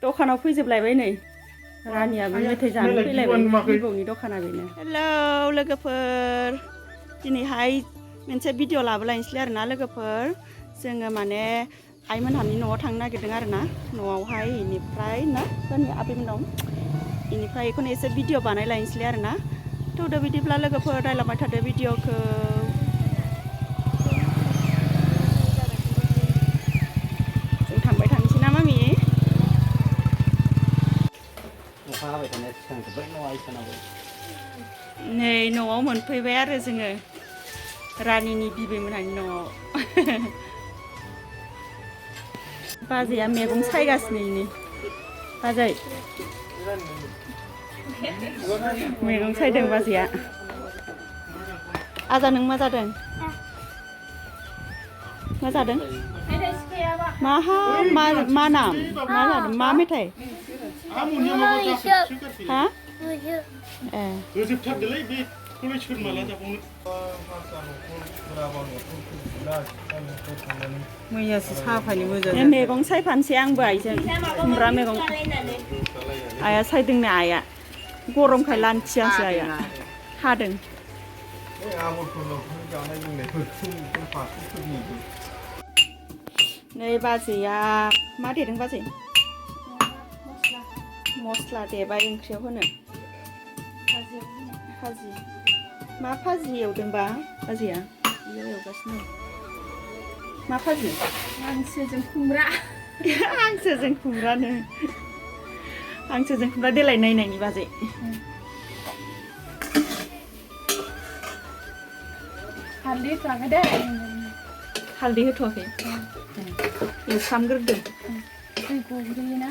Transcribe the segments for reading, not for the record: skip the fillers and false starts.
दखानाव फैजोबलायबाय नै रानियाबो मेथाइ जानो फैलायबाय बिबौनि दखाना बेनो। हेलौ लोगोफोर, दिनैहाय मोनसे भिडिअ लाबोलायनोसै आरोना लोगोफोर। जोङो माने आइमोनहानि न'आव थांनो नागिरदों आरोना, न'आवहाय इनिफ्राय ना जोंनि आबैमोन दं, इनिफ्राय बेखौनो एसे भिडिअ बानायलायनोसै आरोना। थौदो बिदिब्ला लोगोफोर नायलांबाय थादो भिडिअखौ। जों थांबाय थानोसै ना मामि? नै न'आव मोनफैबाय आरो जोङो रानिनि बिबैमोनहानि न'आव। बाजैया मैगं सायगासिनो इनि बाजै मैगं सायदों बाजैया। आजा नों मा जादों? मा जादों? मा नाम? मा जादों? मा मेथाइ? हा? जोबथारदोलै बे कलेजफोर माला जाबावनो। मैयासो साहा फानि मोजां। मैगं सायफानोसै आंबो आइजों, खुमब्रा मैगं। आइया सायदोंनो आइया, गरमखाय लानथियासो आइया हादों। नै बाजैया मा देदों बाजै? मस्ला देबाय ओंख्रियाव होनो। भाजि मा भाजि एवदोंबा बाजैया? बेयाव एवगासिनो। मा भाजि? हांसोजों खुमब्रा। हांसोजों खुमब्रानो। हांसोजों खुमब्रा देलाय नायनायनि बाजै। हालदै होथ'वाखै दे। हालदै होथ'वाखै? एवफ्रामग्रोदों। दै गग्रोयोना।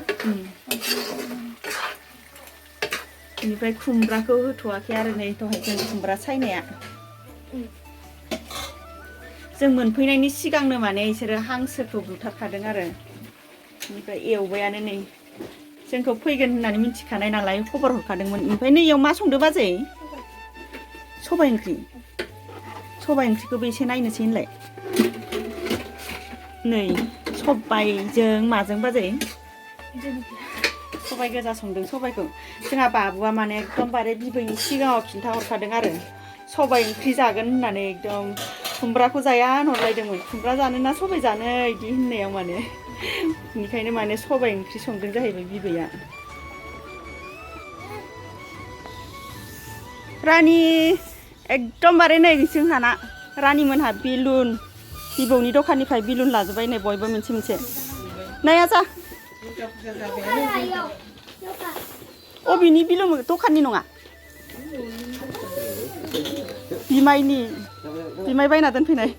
बेनिफ्राय खुमब्राखौ होथ'वाखै आरो नै दहाय जों खुमब्रा सायनाया। जों मोनफैनायनि सिगांनो माने बिसोरो हांसोखौ बुथारखादों आरो बेनिफ्राय एवबायानो नै। जोंखौ फैगोन होननानै मिथिखानाय नालाय खबर हरखादोंमोन। ओमफ्राय नैयाव मा संदो बाजै? सबाइ ओंख्रि। सबाइ ओंख्रिखौबो एसे नायनोसै होनलाय। नै सबाइजों माजों बाजै? सबाइ गोजा संदों सबाइखौ। जोंहा बाबुआ माने एकदमबारे बिबैनि सिगाङाव खिन्थाहरखादों आरो सबाइ ओंख्रि जागोन होननानै। एकदम खुमब्राखौ जाया होनहरलायदोंमोन। खुमब्रा जानो ना सबाइ जानो बिदि होननायाव माने बेनिखायनो माने सबाइ ओंख्रि संदों जाहैबाय बिबैया। रानि एकदमबारे नै जोंहाना रानिमोनहा बेलुन, बिबौनि दखाननिफ्राय बेलुन लाजोब्बाय नै बयबो मोनसे मोनसे। नै आजा अबेनि बेलुन? दखाननि नङा, बिमाइनि। बिमाइ बायना दोनफैनाय।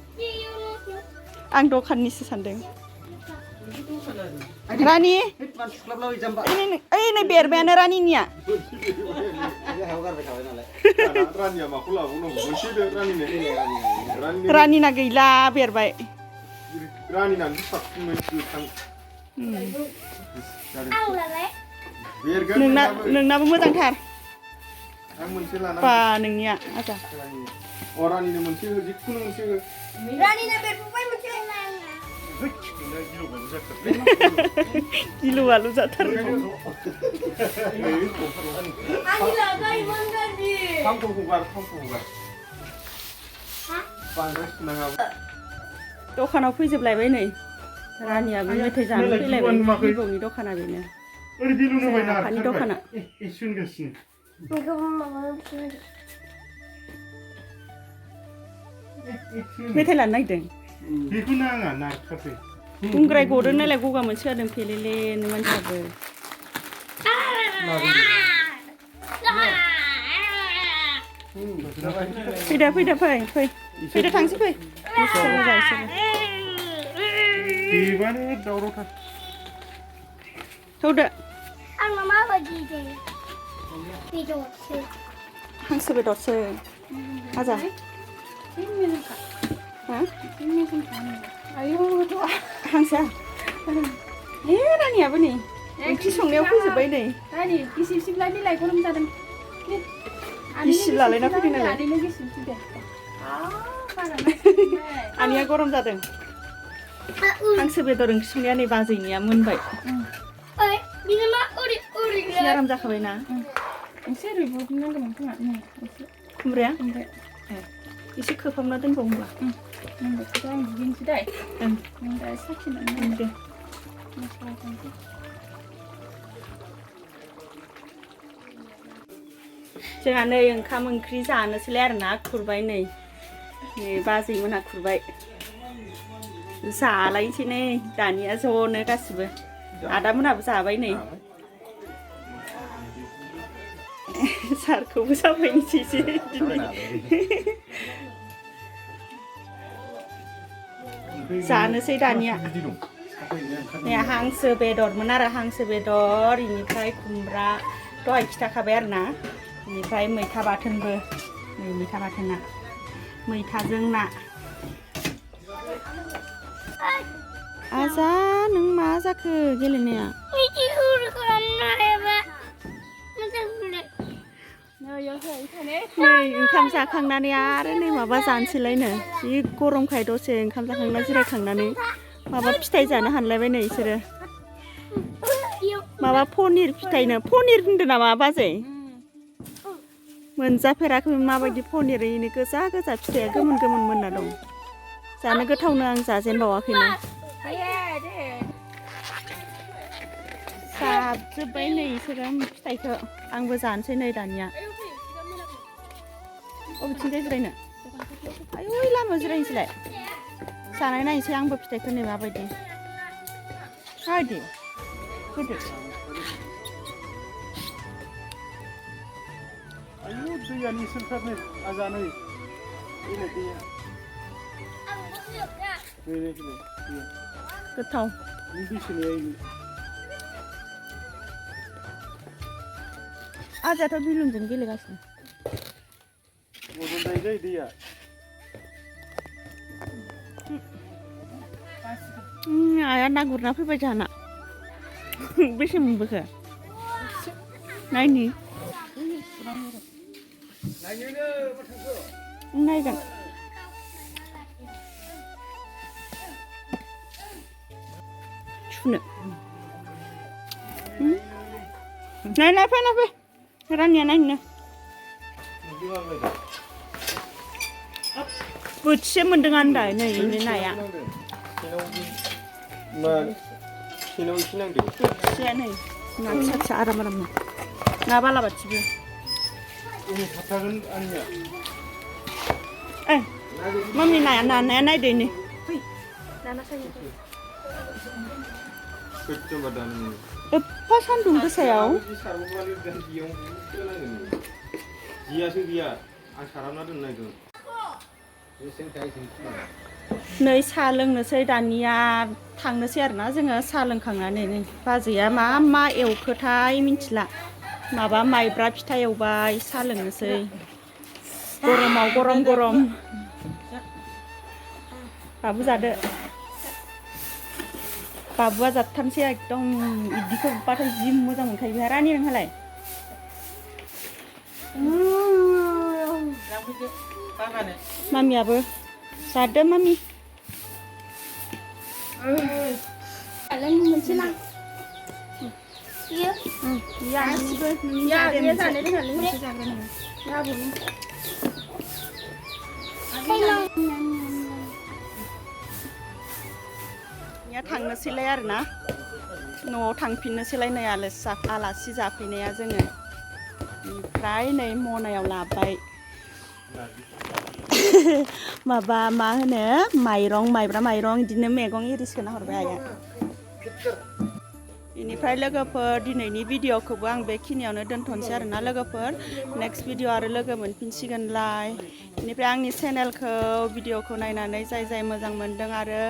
आं दखाननिसो सानदों। रानि ओइ नै बेरबायानो रानिनिया। रानिना गैला बेरबाय। नोंनाबो मोजांथार बा नोंनिया आजा। रानिनो मोनसे हो, जिखुनु मोनसे हो। रानिना बेरफुबाय मोनसे। गिलु बालु जाथारो। दखानाव फैजोबलायबाय नै रानियाबो मेथाइ जानो फैलायबाय बिबौनि दखाना बेनो। आफानि दखाना। मेथाइ लानो नागिरदों? बेखौ नाङा नारखासै। गुंग्राय गदों नालाय गगा मोनसो जादों फेलेलेनो मानसियाबो। फैदो फैदो फै फै फैदो थांसै फै। बेबानो दावरावथार। थौदो। आंना माबायदि बेदरसो। हांसो बेदरसो आजा। हांसोआ रानियाबो नै ओंख्रि संनायाव फैजोब्बाय नै। रानि गिसिब सिबलाय बिलाइ गरम जादों। गिसिब लालायना फैदों नालाय। आनैया गरम जादों। हांसो बेदर ओंख्रि संनाया नै बाजैनिया मोनबाय। ओइ बिनमा ओरै ओरै एसे आराम जाखाबायना एसे रुइबोनांगौमोन खोमा नै एसे खुमब्राया ओमफ्राय एसे खोबहाबना दोनबाव होनबा बेखौथ' आं दुगैनोसै दै नों दा साखिनानै दे मस्ला होनोसै जोंहा नै ओंखाम ओंख्रि जानोसैलाय आरोना खुरबाय नै बाजै मोनहा खुरबाय जालायनोसै नै दानिया ज'नो गासिबो आदा मोनहाबो जाबाय नै सारखौबो जाफैनोसैसो दिनै जानोसै दानिया हांसो बेदरमोन आरो हांसो बेदर इनिफ्राय खुमब्रा दहाय खिथाखाबाय आरोना इनिफ्राय मैथा बाथोनबो नै मैथा बाथोना मैथाजों ना आजा नों मा जाखो गेलेनाया नै ओंखाम जाखांनानै आरो नै माबा जानोसैलायनो जि गरमखाय दसे ओंखाम जाखांना जिरायखांनानै माबा फिथाइ जानो हानलायबाय नै इसोरो माबा पनिर फिथाइनो पनिर होनदों नामा बाजै मोनजाफेराखै माबायदि पनिर इनो गोजा गोजा फिथाइया गोमोन गोमोन मोनना दं जानो गोथावनो आं जाजेनबावाखैनो जाजोब्बाय नै इसोरो फिथाइखौ आंबो जानोसै नै दानिया अबेथिंजाय जिरायनो आयु लामायाव जिरायनोसैलाय जानाय नायनोसै आंबो फिथाइखौ नै माबायदि माबायदि गोदै आयु दैया निसोरथारनै आजानै दैया दैया गोथाव आजाथ' बिलुनजों गेलेगासिनो दैया आया ना गुरना फैबाय जाना बेसे मोनबोखो नायनि नायगोन सुनो नाय नाय फै नाय फै रानिया नायनो बोथिसे मोनदों आन्दा नै इनि नाया बोथिसेया नै ना फिसा फिसा आराम आरामनो ना बालाबाथिबो मम्मी नाया नायदो नै एफा सान्दुं गोसायाव नै साहा लोंनोसै दानिया थांनोसै आरोना जोङो साहा लोंखांनानै नै बाजैया मा मा एवखोथाय मिन्थिला माबा माइब्रा फिथा एवबाय साहा लोंनोसै गरमाव गरम गरम बाबु जादो बाबुआ जाथारनोसै एकदम इदिखौ बाथाय जि मोजां मोनखायो बेहा रानि नोंहालाय मामियाबो जादो मामि मोनसे ना गासिबो थांनोसैलाय आरोना न'आव थांफिननोसैलाय नै आलासि जाफैनाया जोङो ओमफ्राय नै मनायाव लाबाय माबा मा होनो माइरं माइब्रा माइरं बिदिनो मैगं इरि सोना हरबाय आइया बेनिफ्राय लोगोफोर दिनैनि भिडिअखौबो आं बेखिनियावनो दोनथ'नोसै आरोना लोगोफोर नेक्स्ट भिडिअ आरो लोगो मोनफिनसिगोनलाय बेनिफ्राय आंनि चेनेलखौ भिडिअखौ नायनानै जाय मोजां मोनदों आरो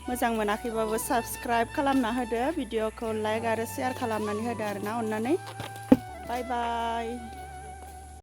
मोजां मोनाखैबाबो साबस्क्राइब खालामना होदो भिडिअखौ लाइक आरो शेयार खालामनानै होदो आरोना अननानै बाय बाय